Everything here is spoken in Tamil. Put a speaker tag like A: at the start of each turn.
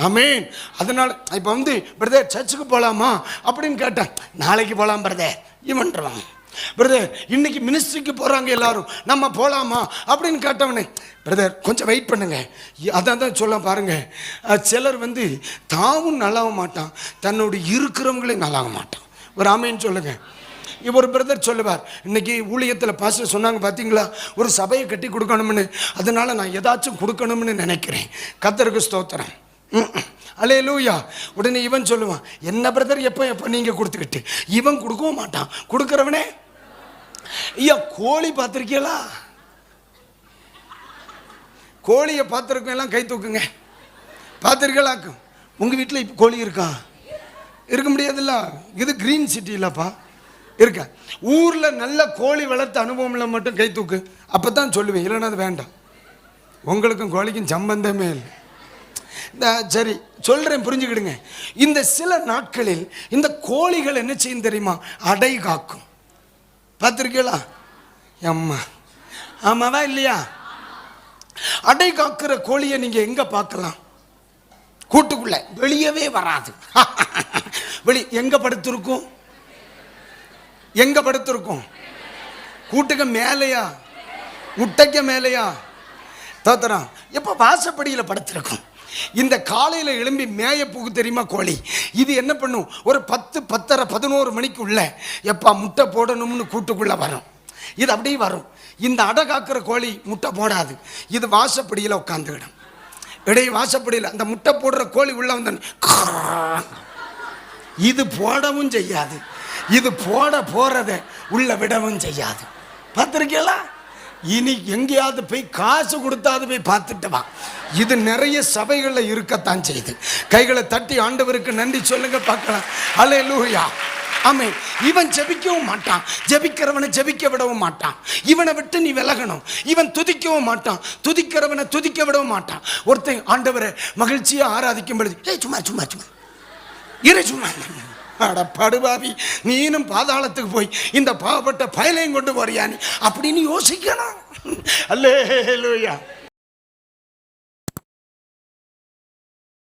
A: ஆமேன். அதனால இப்போ பிரதர் சர்ச்சுக்கு போகலாமா அப்படின்னு கேட்டேன். நாளைக்கு போகலாம் பிரதர் இவன்றான். பிரதர் இன்னைக்கு மினிஸ்ட்ரிக்கு போகிறாங்க எல்லாரும், நம்ம போகலாமா அப்படின்னு கேட்டவனே, பிரதர் கொஞ்சம் வெயிட் பண்ணுங்க. அதான் தான் சொல்ல பாருங்க, சிலர் தாவும் நல்லாக மாட்டான், தன்னோட இருக்கிறவங்களே நல்லாக மாட்டான். ஒரு ஆமேன்னு சொல்லுங்க. ஒரு பிரதர் சொல்லுவார், இன்னைக்கு ஊழியத்தில் பாஸ்டர் சொன்னாங்க பார்த்தீங்களா, ஒரு சபையை கட்டி கொடுக்கணும்னு, அதனால நான் ஏதாச்சும் கொடுக்கணும்னு நினைக்கிறேன். கர்த்தருக்கு ஸ்தோத்திரம். அல்லேலூயா. உடனே இவன் சொல்லுவான், என்ன பிரதர் எப்போ நீங்கள் கொடுத்துக்கிட்டு, இவன் கொடுக்கவும் மாட்டான். கொடுக்குறவனே ஐயா கோழி பார்த்துருக்கீங்களா? கோழியை பார்த்துருக்கோம், எல்லாம் கை தூக்குங்க. பார்த்துருக்கலாக்கும். உங்கள் வீட்டில் இப்போ கோழி இருக்கா? இருக்க முடியாதுல்ல. இது கிரீன் சிட்டி இல்லைப்பா, இருக்க ஊரில் நல்ல கோழி வளர்த்த அனுபவம்ல மட்டும் கை தூக்கு, அப்போ தான் சொல்லுவேன். இல்லைன்னா அது வேண்டாம். உங்களுக்கும் கோழிக்கும் சம்பந்தமே இல்லை. சரி சொல்கிறேன், புரிஞ்சுக்கிடுங்க. இந்த சில நாட்களில் இந்த கோழிகள் என்ன செய்யும் தெரியுமா? அடை காக்கும். பார்த்துருக்கீங்களா? அம்மா ஆமாவா இல்லையா? அடை காக்கிற கோழியை நீங்கள் எங்கே பார்க்கலாம்? கூட்டுக்குள்ள, வெளியவே வராது. எங்கே படுத்திருக்கும்? எங்கே படுத்திருக்கும்? கூட்டுக்கு மேலையா, முட்டைக்கு மேலையா? தோத்தரம் எப்போ வாசப்படியில் படுத்திருக்கும். இந்த காலையில் எழும்பி மேய பூக்கு தெரியுமா கோழி? இது என்ன பண்ணும்? ஒரு 10, 10:30, 11 மணிக்குள்ள எப்பா முட்டை போடணும்னு கூட்டுக்குள்ளே வரும். இது அப்படியே வரும். இந்த அடை காக்கிற கோழி முட்டை போடாது. இது வாசப்படியில் உட்காந்துக்கிடும். இடையே வாசப்படியில் அந்த முட்டை போடுற கோழி உள்ள இது போடவும் செய்யாது, இது போறத உள்ள விடவும் செய்யாது. பார்த்துருக்கீங்களா? இனி எங்கேயாவது போய் காசு கொடுத்தாது போய் பார்த்துட்டு வா. இது நிறைய சபைகளில் இருக்கத்தான் செய்யுது. கைகளை தட்டி ஆண்டவருக்கு நன்றி சொல்லுங்க பார்க்கலாம். அல்லேலூயா. ஆமென். இவன் ஜெபிக்கவும் மாட்டான், ஜெபிக்கிறவனை ஜெபிக்க விடவும் மாட்டான். இவனை விட்டு நீ விலகணும். இவன் துதிக்கவும் மாட்டான், துதிக்கிறவனை துதிக்க விடவும் மாட்டான். ஒருத்தன் ஆண்டவரை மகிழ்ச்சியாக ஆராதிக்கும் பொழுது சும்மா சும்மா சும்மா இரு சும்மா, அட படுபாவி, நீனும் பாதாளத்துக்கு போய் இந்த பாவப்பட்ட பயலையும் கொண்டு போறியா நீ அப்படின்னு யோசிக்கணும். அல்லேலூயா.